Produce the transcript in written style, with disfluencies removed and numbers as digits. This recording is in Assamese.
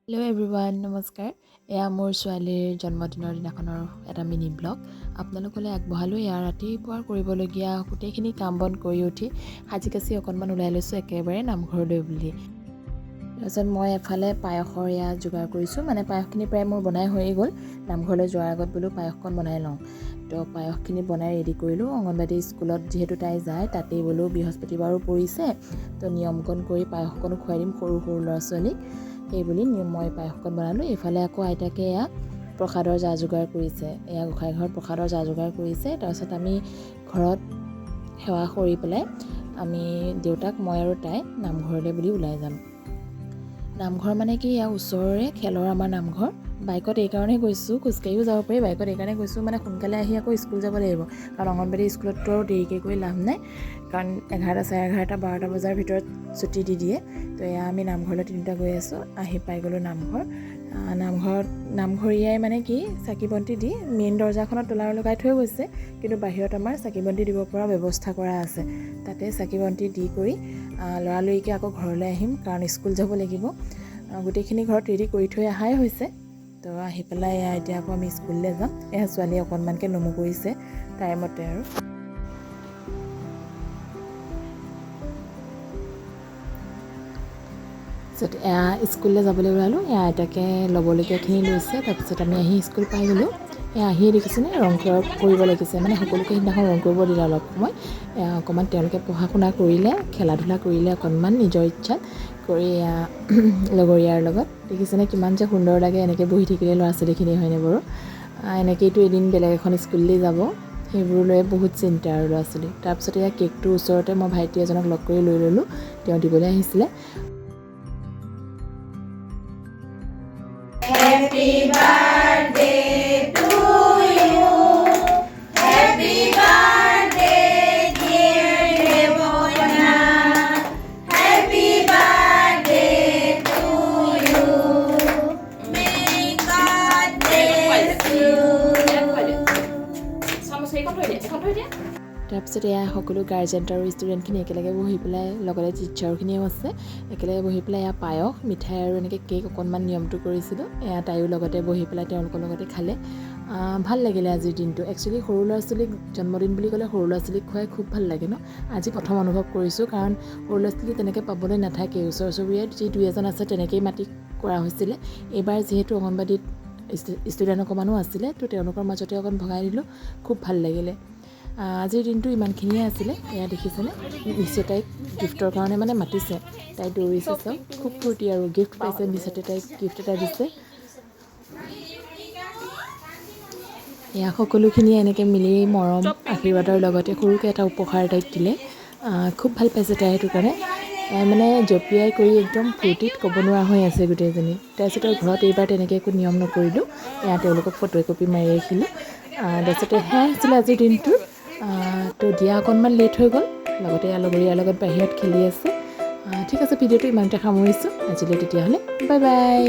হেল্ল' এভৰিৱান, নমস্কাৰ। এয়া মোৰ ছোৱালীৰ জন্মদিনৰ দিনাখনৰ এটা মিনি ব্লগ আপোনালোকলৈ আগবঢ়ালোঁ। এয়া ৰাতিপুৱাৰ কৰিবলগীয়া গোটেইখিনি কাম বন কৰি উঠি সাজি কাচি অকণমান ওলাই লৈছোঁ একেবাৰে নামঘৰলৈ বুলি। তাৰপিছত মই এফালে পায়সৰ এয়া যোগাৰ কৰিছোঁ, মানে পায়সখিনি প্ৰায় মোৰ বনাই হৈয়ে গ'ল। নামঘৰলৈ যোৱাৰ আগত বোলো পায়সকণ বনাই লওঁ। তো পায়সখিনি বনাই ৰেডি কৰিলোঁ। অংগনবাড়ী স্কুলত যিহেতু তাই যায়, তাতেই বোলো বৃহস্পতিবাৰো পৰিছে, তো নিয়মকণ কৰি পায়সকণো খুৱাই দিম সৰু সৰু ল'ৰা ছোৱালীক। সেইবুলি মই পায়সকণ বনালোঁ। এইফালে আকৌ আইতাকে এয়া প্ৰসাদৰ যা যোগাৰ কৰিছে, এয়া গোঁসাই ঘৰত প্ৰসাদৰ যা যোগাৰ কৰিছে। তাৰপিছত আমি ঘৰত সেৱা কৰি পেলাই আমি দেউতাক, মই আৰু তাই নামঘৰলৈ বুলি ওলাই যাম। নামঘৰ মানে কি, এয়া ওচৰৰে খেলৰ আমাৰ নামঘৰ। বাইকত এইকাৰণেই গৈছোঁ, খোজকাঢ়িও যাব পাৰি, বাইকত এইকাৰণে গৈছোঁ মানে সোনকালে আহি আকৌ স্কুল যাব লাগিব। কাৰণ অংগনবাড়ী স্কুলততো আৰু দেৰিকৈ গৈ লাভ নাই, কাৰণ 11, চাৰে 11, 12 বজাৰ ভিতৰত ছুটি দি দিয়ে। তো এয়া আমি নামঘৰলৈ তিনিটা গৈ আছোঁ, আহি পাই গ'লোঁ নামঘৰ। নামঘৰীয়াই মানে কি চাকি বন্তি দি মেইন দৰ্জাখনত তলাৰ লগাই থৈ গৈছে, কিন্তু বাহিৰত আমাৰ চাকি বন্তি দিব পৰা ব্যৱস্থা কৰা আছে। তাতে চাকি বন্তি দি কৰি লৰালৰিকৈ আকৌ ঘৰলৈ আহিম, কাৰণ স্কুল যাব লাগিব। গোটেইখিনি ঘৰত ৰেডি কৰি থৈ অহাই হৈছে। তো আহি পেলাই এতিয়া আকৌ আমি স্কুললৈ যাম। এয়া ছোৱালীয়ে অকণমানকৈ নমু কৰিছে টাইমতে আৰু। তাৰপিছত এয়া স্কুললৈ যাবলৈ ওলালোঁ। এয়া আইতাকে ল'বলগীয়াখিনি লৈছে। তাৰপিছত আমি আহি স্কুল পাই গ'লোঁ। এয়া আহিয়ে দেখিছেনে ৰং কৰিব লাগিছে, মানে সকলোকে সেইদিনাখন ৰং কৰিব দিলে অলপ সময়। অকণমান তেওঁলোকে পঢ়া শুনা কৰিলে, খেলা ধূলা কৰিলে অকণমান নিজৰ ইচ্ছাত কৰি লগৰীয়াৰ লগত। দেখিছেনে কিমান যে সুন্দৰ লাগে এনেকৈ বহি থাকিলে ল'ৰা ছোৱালীখিনি, হয়নে বাৰু? এনেকৈতো এদিন বেলেগ এখন স্কুললৈ যাব, সেইবোৰ লৈ বহুত চিন্তা আৰু ল'ৰা ছোৱালী। তাৰপিছত এয়া কেকটোৰ ওচৰতে মই ভাইটি এজনক লগ কৰি লৈ ল'লোঁ, তেওঁ দিবলৈ আহিছিলে। Happy birthday to you. Happy birthday dear Devona. Happy birthday to you. May God bless you. তাৰপিছত এয়া সকলো গাৰ্জেন আৰু ষ্টুডেণ্টখিনি একেলগে বহি পেলাই, লগতে টিচাৰখিনিও আছে, একেলগে বহি পেলাই এয়া পায়স, মিঠাই আৰু এনেকৈ কেক অকণমান নিয়মটো কৰিছিলোঁ। এয়া তাইও লগতে বহি পেলাই তেওঁলোকৰ লগতে খালে। ভাল লাগিলে আজিৰ দিনটো। একচুৱেলি সৰু ল'ৰা ছোৱালীক জন্মদিন বুলি ক'লে সৰু ল'ৰা ছোৱালীক খুৱাই খুব ভাল লাগে ন। আজি প্ৰথম অনুভৱ কৰিছোঁ, কাৰণ সৰু ল'ৰা ছোৱালী তেনেকৈ পাবলৈ নাথাকে। ওচৰ চুবুৰীয়াত যি দুই এজন আছে তেনেকেই মাতি কৰা হৈছিলে। এইবাৰ যিহেতু অংগনবাড়ীত ষ্টুডেণ্ট অকণমানো আছিলে, তো তেওঁলোকৰ মাজতে অকণ ভগাই দিলোঁ, খুব ভাল লাগিলে। আজিৰ দিনটো ইমানখিনিয়ে আছিলে। এয়া দেখিছেনে মিছে তাইক গিফ্টৰ কাৰণে মানে মাতিছে, তাই দৌৰিছে চব, খুব ফূৰ্তি আৰু গিফ্ট পাইছে। মিছতে তাইক গিফ্ট এটা দিছে। এয়া সকলোখিনিয়ে এনেকৈ মিলি মৰম আশীৰ্বাদৰ লগতে সৰুকৈ এটা উপহাৰ তাইক দিলে। খুব ভাল পাইছে তাই, সেইটো কাৰণে তাই মানে জঁপিয়াই কৰি একদম ফূৰ্তিত ক'ব নোৱাৰা হৈ আছে গোটেইজনী। তাৰপিছতে ঘৰত এইবাৰ তেনেকৈ একো নিয়ম নকৰিলোঁ, এয়া তেওঁলোকক ফটো একপি মাৰি ৰাখিলোঁ। তাৰপিছতে সেয়াই আছিলে আজিৰ দিনটো। তো দিয়া অকণমান লেট হৈ গ'ল, লগতে লগৰীয়াৰ লগত বাহিৰত খেলি আছে। ঠিক আছে, ভিডিঅ'টো ইমানতে সামৰিছোঁ আজিলৈ। তেতিয়াহ'লে বাই বাই।